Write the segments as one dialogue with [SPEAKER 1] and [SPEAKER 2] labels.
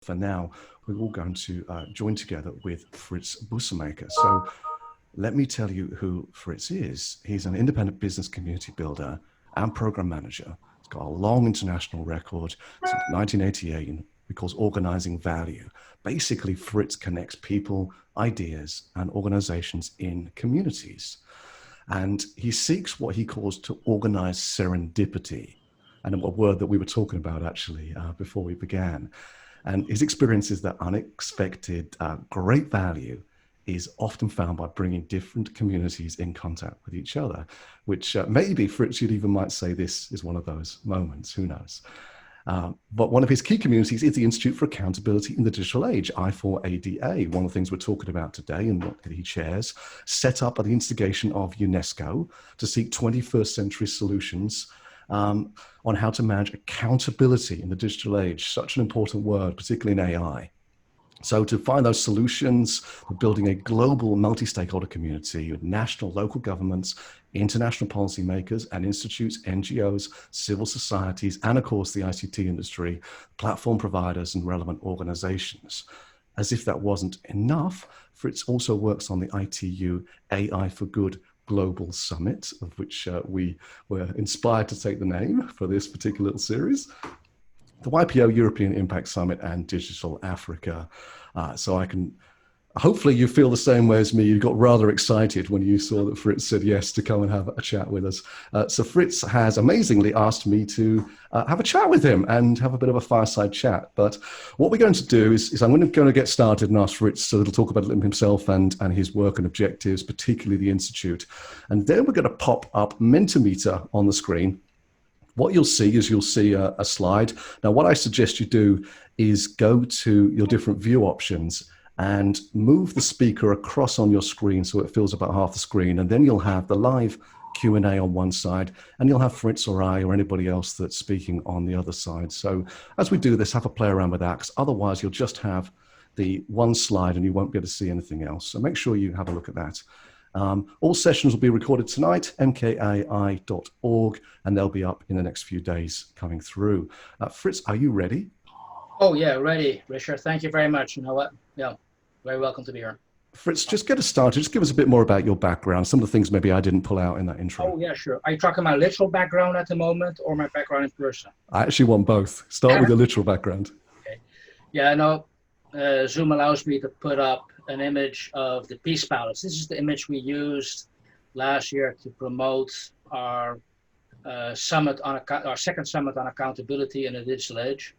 [SPEAKER 1] for now, we're all going to join together with Fritz Busselmaker. So let me tell you who Fritz is. He's an independent business community builder and program manager. He's got a long international record since 1988 in what he calls organizing value. Basically, Fritz connects people, ideas, and organizations in communities. And he seeks what he calls to organize serendipity, and a word that we were talking about actually before we began. And his experience is that unexpected great value is often found by bringing different communities in contact with each other, which maybe Fritz, you'd even might say this is one of those moments, who knows? But one of his key communities is the Institute for Accountability in the Digital Age, I4ADA. One of the things we're talking about today and what he chairs, set up at the instigation of UNESCO to seek 21st century solutions on how to manage accountability in the digital age, such an important word, particularly in AI. So to find those solutions, we're building a global multi-stakeholder community with national, local governments, international policymakers and institutes, NGOs, civil societies, and of course the ICT industry, platform providers and relevant organizations. As if that wasn't enough, Fritz also works on the ITU AI for Good Global Summit, of which we were inspired to take the name for this particular little series. The YPO European Impact Summit and Digital Africa. So I can, hopefully you feel the same way as me. You got rather excited when you saw that Fritz said yes to come and have a chat with us. So Fritz has amazingly asked me to have a chat with him and have a bit of a fireside chat. But what we're going to do is I'm going to get started and ask Fritz to talk about himself and his work and objectives, particularly the Institute. And then we're going to pop up Mentimeter on the screen. What you'll see is a slide. Now, what I suggest you do is go to your different view options and move the speaker across on your screen so it fills about half the screen. And then you'll have the live Q&A on one side, and you'll have Fritz or I or anybody else that's speaking on the other side. So as we do this, have a play around with that, 'cause otherwise you'll just have the one slide and you won't be able to see anything else. So make sure you have a look at that. All sessions will be recorded tonight, mkai.org, and they'll be up in the next few days coming through. Fritz, are you ready?
[SPEAKER 2] Oh yeah, ready, Richard. Thank you very much. You know what? Yeah, very welcome to be here.
[SPEAKER 1] Fritz, just get us started. Just give us a bit more about your background, some of the things maybe I didn't pull out in that intro.
[SPEAKER 2] Oh yeah, sure. Are you talking my literal background at the moment or my background in person?
[SPEAKER 1] I actually want both. Start with your literal background.
[SPEAKER 2] Okay. Yeah, no, Zoom allows me to put up an image of the Peace Palace. This is the image we used last year to promote our summit on our second summit on accountability in the digital age.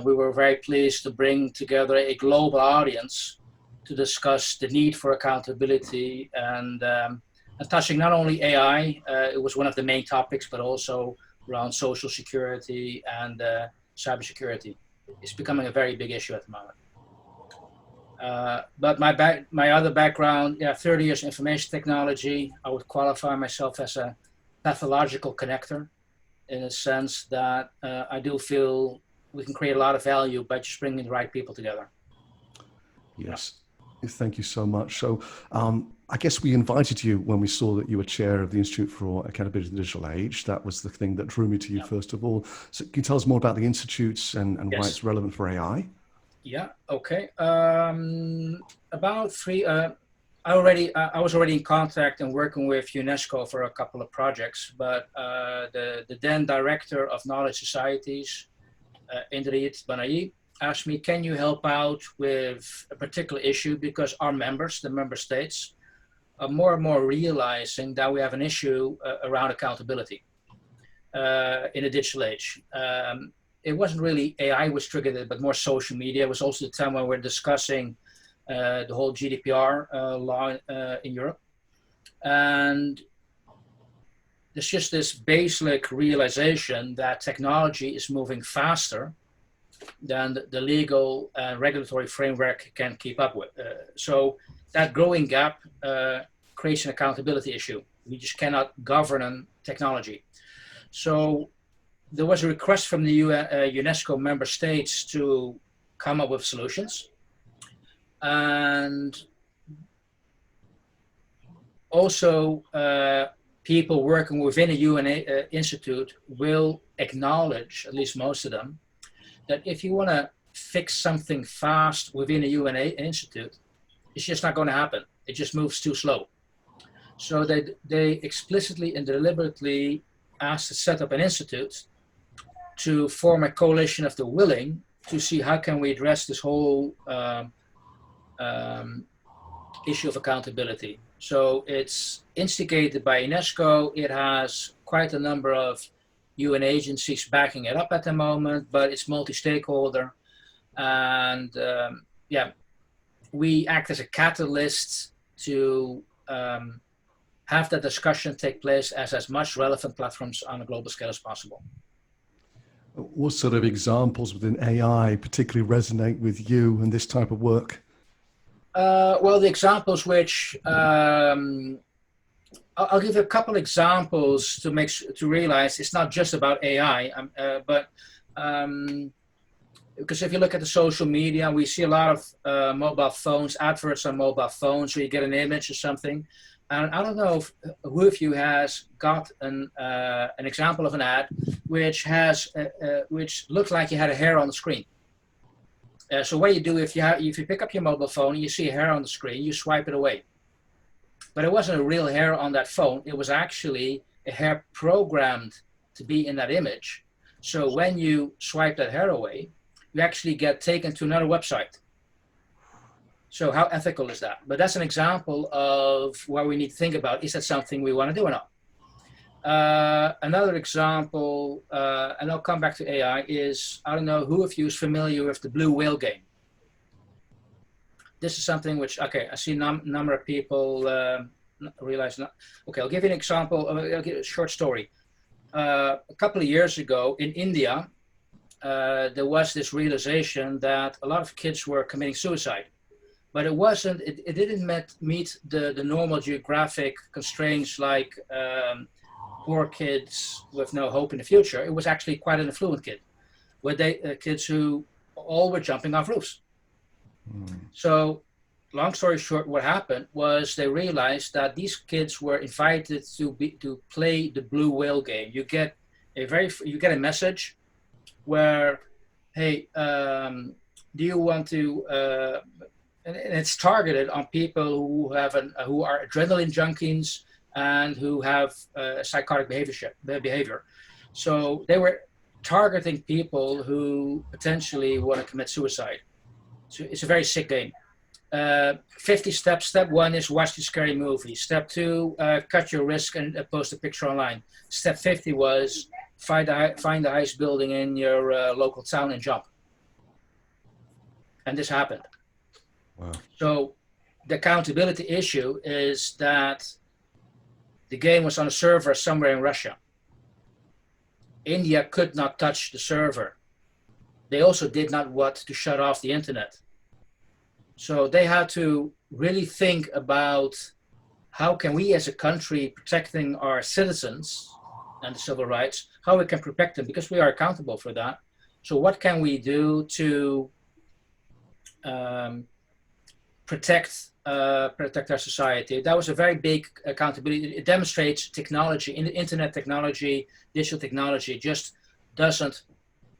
[SPEAKER 2] We were very pleased to bring together a global audience to discuss the need for accountability and touching not only AI, it was one of the main topics, but also around social security and cybersecurity. It's becoming a very big issue at the moment. But my other background, yeah, 30 years information technology. I would qualify myself as a pathological connector in a sense that I do feel we can create a lot of value by just bringing the right people together.
[SPEAKER 1] Yes, thank you so much. So I guess we invited you when we saw that you were chair of the Institute for Accountability in the Digital Age. That was the thing that drew me to you first of all. So can you tell us more about the Institutes and why it's relevant for AI?
[SPEAKER 2] Yeah, okay. I was already in contact and working with UNESCO for a couple of projects, but the then director of Knowledge Societies, Indrit Banai, asked me, can you help out with a particular issue? Because our members, the member states, are more and more realizing that we have an issue around accountability in the digital age. It wasn't really AI was triggered it, but more social media. It was also the time when we're discussing the whole GDPR law in Europe. And there's just this basic realization that technology is moving faster than the legal and regulatory framework can keep up with. So that growing gap creates an accountability issue. We just cannot govern technology. So there was a request from the UNESCO member states to come up with solutions. And also people working within a UN institute will acknowledge, at least most of them, that if you want to fix something fast within a UNA institute, it's just not going to happen. It just moves too slow. So they explicitly and deliberately asked to set up an institute to form a coalition of the willing to see how can we address this whole issue of accountability. So it's instigated by UNESCO. It has quite a number of UN agencies backing it up at the moment, but it's multi-stakeholder. And yeah, we act as a catalyst to have that discussion take place as much relevant platforms on a global scale as possible.
[SPEAKER 1] What sort of examples within AI particularly resonate with you and this type of work?
[SPEAKER 2] Well, the examples which I'll give a couple examples to realize it's not just about AI, but because if you look at the social media, we see a lot of mobile phones, adverts on mobile phones, where you get an image or something. And I don't know who of you has got an example of an ad which looks like you had a hair on the screen. So what you do if you pick up your mobile phone and you see a hair on the screen, you swipe it away. But it wasn't a real hair on that phone. It was actually a hair programmed to be in that image. So when you swipe that hair away, you actually get taken to another website. So how ethical is that? But that's an example of what we need to think about. Is that something we want to do or not? Another example, and I'll come back to AI, is I don't know who of you is familiar with the blue whale game. This is something which, okay, I see a number of people realize not. Okay, I'll give you an example. I'll give a short story. A couple of years ago in India, there was this realization that a lot of kids were committing suicide. But it didn't meet the normal geographic constraints like poor kids with no hope in the future. It was actually quite an affluent kid, with kids who all were jumping off roofs. So long story short, what happened was they realized that these kids were invited to play the blue whale game. You get a message where, hey, do you want to, and it's targeted on people who are adrenaline junkies and who have psychotic behavior. So they were targeting people who potentially want to commit suicide. So it's a very sick game. 50 steps. Step 1 is watch the scary movie. Step 2, cut your risk and post a picture online. Step 50 was find the highest building in your local town and jump. And this happened.
[SPEAKER 1] Wow.
[SPEAKER 2] So the accountability issue is that the game was on a server somewhere in Russia. India could not touch the server. They also did not want to shut off the internet. So they had to really think about how can we as a country protecting our citizens and the civil rights, how we can protect them, because we are accountable for that. So what can we do to protect our society? That was a very big accountability. It demonstrates technology, internet technology, digital technology just doesn't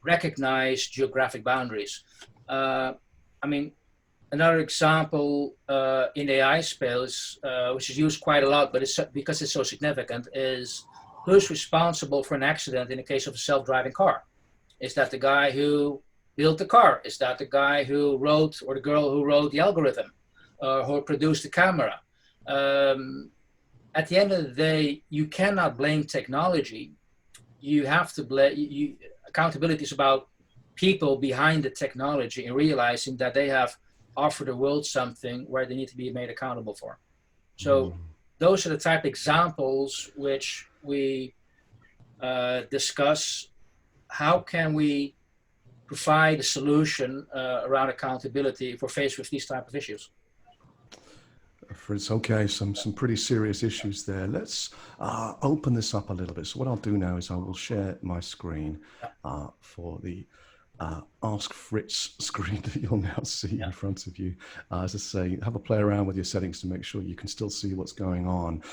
[SPEAKER 2] recognize geographic boundaries. I mean, another example in the AI space, which is used quite a lot, but because it's so significant, is who's responsible for an accident in the case of a self-driving car? Is that the guy who built the car? Is that the guy who wrote, or the girl who wrote the algorithm, who produced the camera? At the end of the day, you cannot blame technology. You have to blame, accountability is about people behind the technology and realizing that they have offered the world something where they need to be made accountable for. So those are the type of examples which we discuss. How can we provide a solution around accountability if we're faced with these type of issues?
[SPEAKER 1] Fritz, okay, some pretty serious issues there. Let's open this up a little bit. So what I'll do now is I will share my screen for the Ask Fritz screen that you'll now see in front of you. As I say, have a play around with your settings to make sure you can still see what's going on.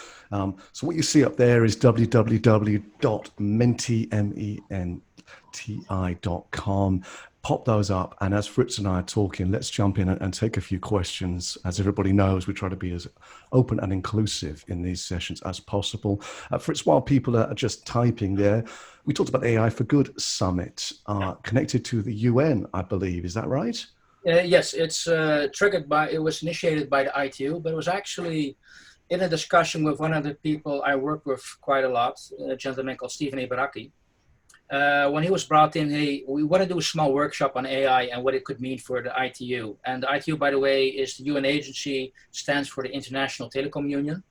[SPEAKER 1] So what you see up there is www.menti.com. pop those up. And as Fritz and I are talking, let's jump in and take a few questions. As everybody knows, we try to be as open and inclusive in these sessions as possible. Fritz, while people are just typing there, we talked about AI for Good Summit, connected to the UN, I believe. Is that right?
[SPEAKER 2] Yes, it's triggered by, it was initiated by the ITU, but it was actually in a discussion with one of the people I work with quite a lot, a gentleman called Stephen Ibaraki. When he was brought in, hey, we want to do a small workshop on AI and what it could mean for the ITU. And the ITU, by the way, is the UN agency, stands for the International Telecom Union.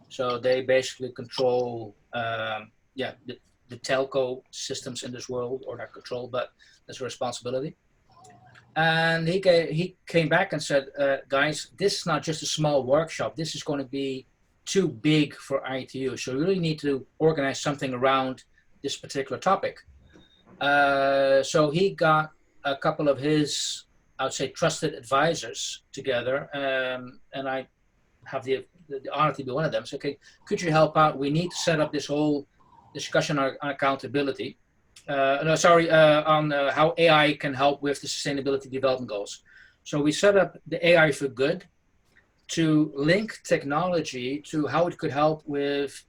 [SPEAKER 2] So they basically control, the telco systems in this world, or not control, but that's a responsibility. And he came back and said, guys, this is not just a small workshop. This is going to be too big for ITU. So we really need to organize something around this particular topic. So he got a couple of his, I would say, trusted advisors together. And I have the honor to be one of them. So, okay, could you help out? We need to set up this whole discussion on accountability. On how AI can help with the Sustainability Development Goals. So we set up the AI for Good to link technology to how it could help with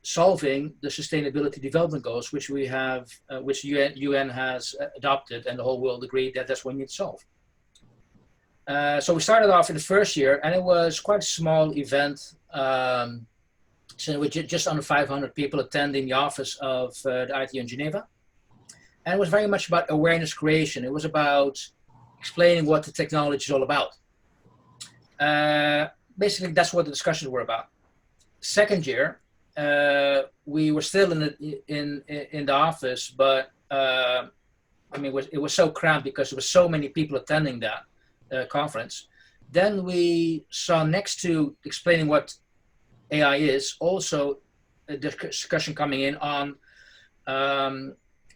[SPEAKER 2] solving the Sustainability Development Goals, which we have, which UN has adopted, and the whole world agreed that that's what we need to solve. So we started off in the first year, and it was quite a small event. So we just under 500 people attending the office of the ITU in Geneva. And it was very much about awareness creation. It was about explaining what the technology is all about. Basically, that's what the discussions were about. Second year, we were still in the office, but I mean, it was so cramped because there were so many people attending that conference. Then we saw, next to explaining what AI is, also a discussion coming in on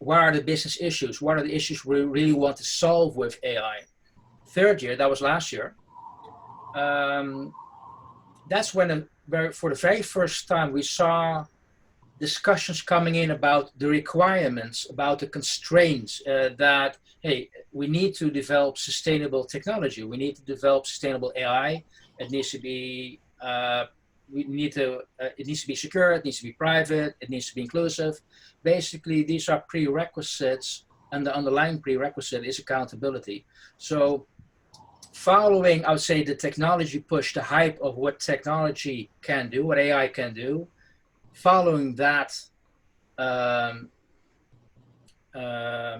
[SPEAKER 2] what are the business issues, what are the issues we really want to solve with AI. Third year, that was last year, that's when for the very first time we saw discussions coming in about the requirements, about the constraints, that, hey, we need to develop sustainable technology, we need to develop sustainable AI, it needs to be it needs to be secure, it needs to be private, it needs to be inclusive. Basically, these are prerequisites, and the underlying prerequisite is accountability. So following, I would say, the technology push, the hype of what technology can do, what AI can do, following that,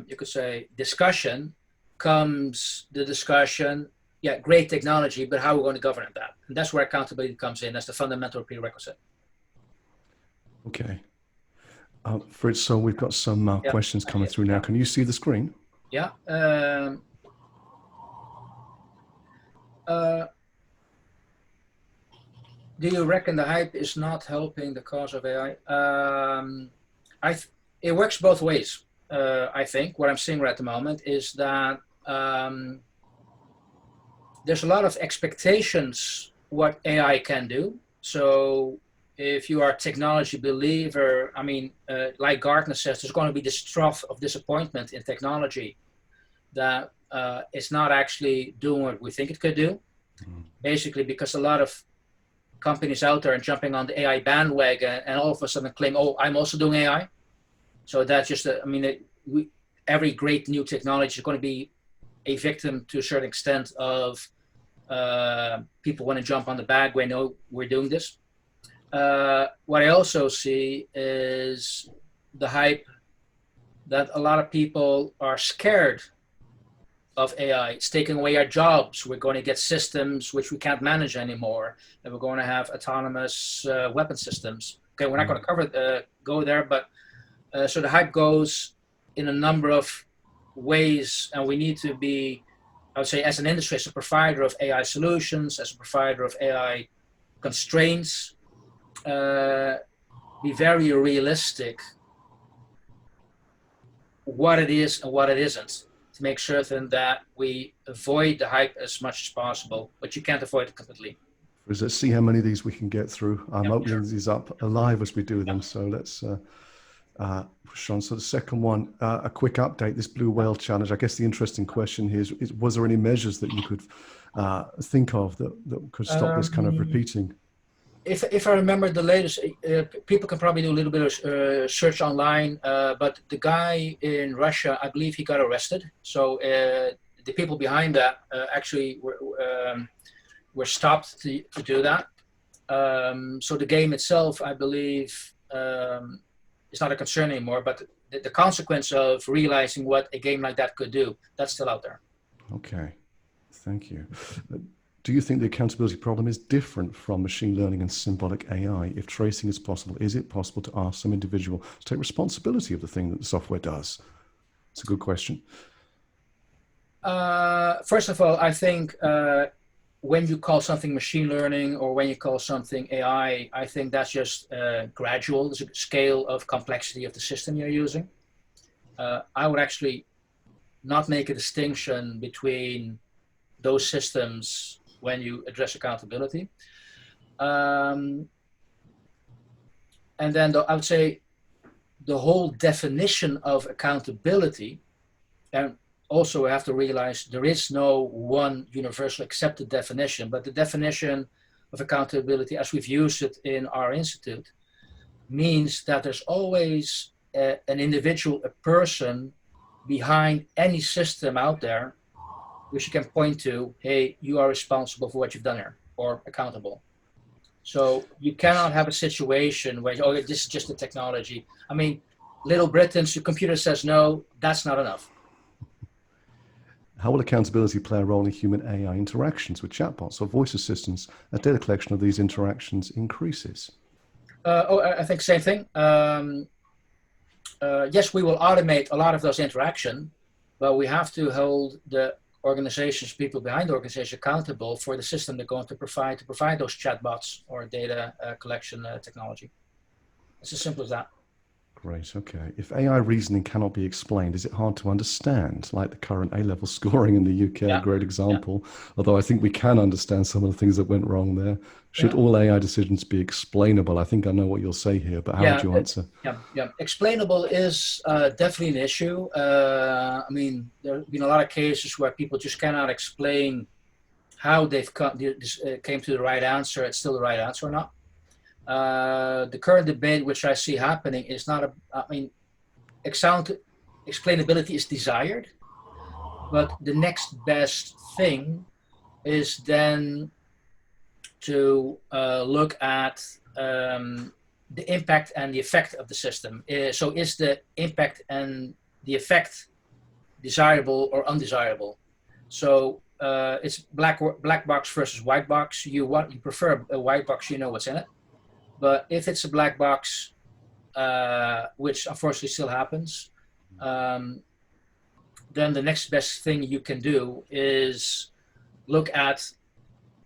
[SPEAKER 2] you could say, discussion, comes the discussion, yeah, great technology, but how are we going to govern that? And that's where accountability comes in. That's the fundamental prerequisite.
[SPEAKER 1] Okay. Fritz, so we've got some questions coming through now. Can you see the screen?
[SPEAKER 2] Yeah. Do you reckon the hype is not helping the cause of AI? It works both ways. I think what I'm seeing right at the moment is that there's a lot of expectations what AI can do. So if you are a technology believer, I mean, like Gartner says, there's going to be this trough of disappointment in technology that it's not actually doing what we think it could do. Basically, because a lot of companies out there are jumping on the AI bandwagon and all of a sudden claim, oh, I'm also doing AI. So that's just, every great new technology is going to be a victim to a certain extent of people want to jump on the bandwagon, no, we're doing this. What I also see is the hype that a lot of people are scared of AI. It's taking away our jobs. We're going to get systems which we can't manage anymore, and we're going to have autonomous weapon systems. Okay, we're not going to go there, but so the hype goes in a number of ways, and we need to be, I would say, as an industry, as a provider of AI solutions, as a provider of AI constraints, be very realistic what it is and what it isn't, to make certain that we avoid the hype as much as possible, but you can't avoid it completely.
[SPEAKER 1] Let's see how many of these we can get through. I'm opening these up live as we do them, so let's Sean, so the second one, a quick update, this Blue Whale Challenge. I guess the interesting question here is was there any measures that you could think of that could stop this kind of repeating?
[SPEAKER 2] If I remember the latest, people can probably do a little bit of search online, but the guy in Russia, I believe he got arrested. So the people behind that actually were stopped to do that. So the game itself, I believe, is not a concern anymore, but the consequence of realizing what a game like that could do, that's still out there.
[SPEAKER 1] Okay, thank you. Do you think the accountability problem is different from machine learning and symbolic AI? If tracing is possible, is it possible to ask some individual to take responsibility of the thing that the software does? It's a good question.
[SPEAKER 2] First of all, I think when you call something machine learning or when you call something AI, I think that's just gradual. There's a scale of complexity of the system you're using. I would actually not make a distinction between those systems when you address accountability. And then I would say the whole definition of accountability, and also we have to realize there is no one universal accepted definition, but the definition of accountability as we've used it in our institute means that there's always an individual, a person behind any system out there which you can point to, hey, you are responsible for what you've done here, or accountable. So you cannot have a situation where, oh, this is just the technology. I mean, Little Britain's the computer says no, that's not enough.
[SPEAKER 1] How will accountability play a role in human AI interactions with chatbots or voice assistants as data collection of these interactions increases?
[SPEAKER 2] I think same thing. Yes, we will automate a lot of those interactions, but we have to hold the organizations, people behind the organization accountable for the system they're going to provide those chatbots or data collection technology. It's as simple as that.
[SPEAKER 1] Great, okay. If AI reasoning cannot be explained, is it hard to understand? Like the current A-level scoring in the UK, a great example. Yeah. Although I think we can understand some of the things that went wrong there. Should all AI decisions be explainable? I think I know what you'll say here, but how would you answer?
[SPEAKER 2] Explainable is definitely an issue. I mean, there have been a lot of cases where people just cannot explain how they've came to the right answer. It's still the right answer or not. The current debate which I see happening is not explainability is desired, but the next best thing is then to look at the impact and the effect of the system. So is the impact and the effect desirable or undesirable? So it's black box versus white box. You prefer a white box, you know what's in it. But if it's a black box, which unfortunately still happens, then the next best thing you can do is look at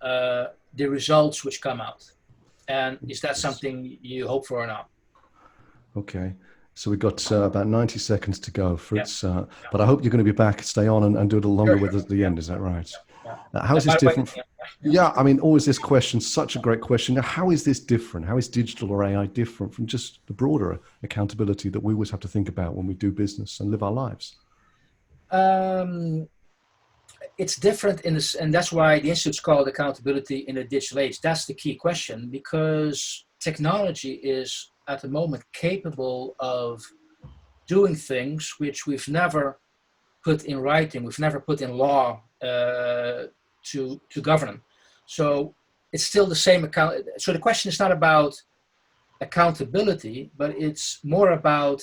[SPEAKER 2] the results which come out. And is that something you hope for or not?
[SPEAKER 1] Okay. So we've got about 90 seconds to go, Fritz. But I hope you're going to be back, stay on and do it a little longer with us at the end. Is that right? How is this different? I mean, always this question, such a great question. Now, how is this different? How is digital or AI different from just the broader accountability that we always have to think about when we do business and live our lives?
[SPEAKER 2] It's different in this, and that's why the institute's called Accountability in a Digital Age. That's the key question, because technology is at the moment capable of doing things which we've never put in writing, we've never put in law to govern. So it's still the same account. So the question is not about accountability, but it's more about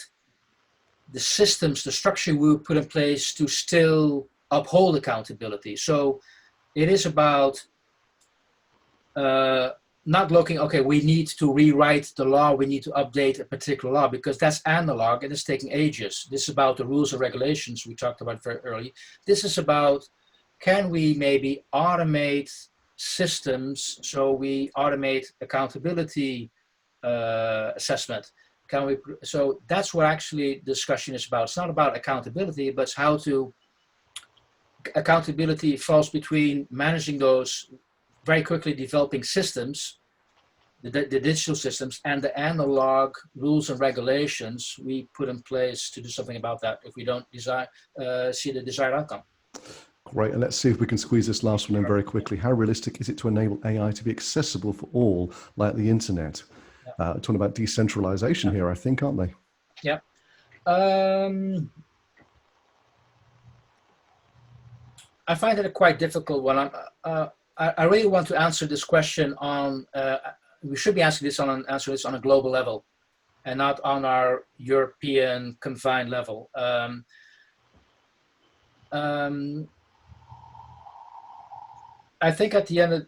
[SPEAKER 2] the systems, the structure we put in place to still uphold accountability. So it is about not looking, okay, we need to rewrite the law, we need to update a particular law, because that's analog and it's taking ages. This is about the rules and regulations we talked about very early. This is about, can we maybe automate systems so we automate accountability assessment? Can we? So that's what actually the discussion is about. It's not about accountability, but it's how to, accountability falls between managing those very quickly developing systems the digital systems and the analog rules and regulations we put in place to do something about that if we don't see the desired outcome.
[SPEAKER 1] Great, and let's see if we can squeeze this last one in very quickly. How realistic is it to enable AI to be accessible for all, like the internet? Yeah. Talking about decentralization here, I think, aren't they?
[SPEAKER 2] Yeah. I find it a quite difficult one. I really want to answer this question on, we should be answering this on a global level and not on our European confined level. I think at the end,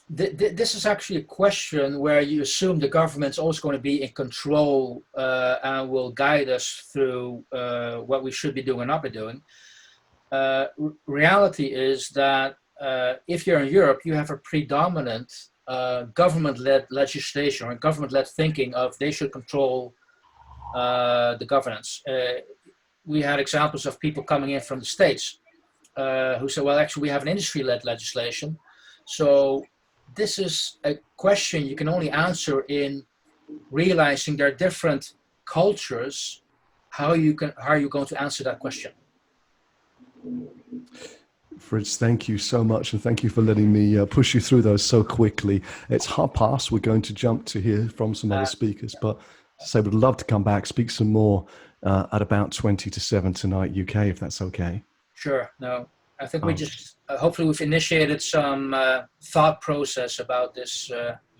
[SPEAKER 2] this is actually a question where you assume the government's always going to be in control and will guide us through what we should be doing and not be doing. Reality is that if you're in Europe, you have a predominant government-led legislation or government-led thinking of they should control the governance. We had examples of people coming in from the States who said, well, actually, we have an industry-led legislation. So this is a question you can only answer in realizing there are different cultures. How are you going to answer that question?
[SPEAKER 1] Fritz, thank you so much, and thank you for letting me push you through those so quickly. It's past. We're going to jump to hear from some other speakers, but so we'd love to come back, speak some more at about 20 to 7 tonight UK, if that's okay.
[SPEAKER 2] Sure. No, I think we just hopefully we've initiated some thought process about this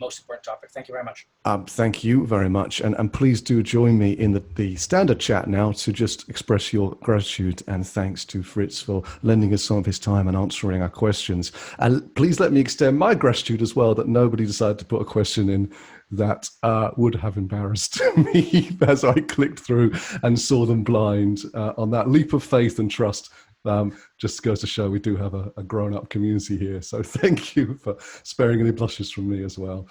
[SPEAKER 2] most important topic. Thank you very much.
[SPEAKER 1] Thank you very much. And please do join me in the standard chat now to just express your gratitude and thanks to Fritz for lending us some of his time and answering our questions. And please let me extend my gratitude as well that nobody decided to put a question in that would have embarrassed me as I clicked through and saw them blind on that leap of faith and trust. Just goes to show we do have a grown-up community here. So thank you for sparing any blushes from me as well.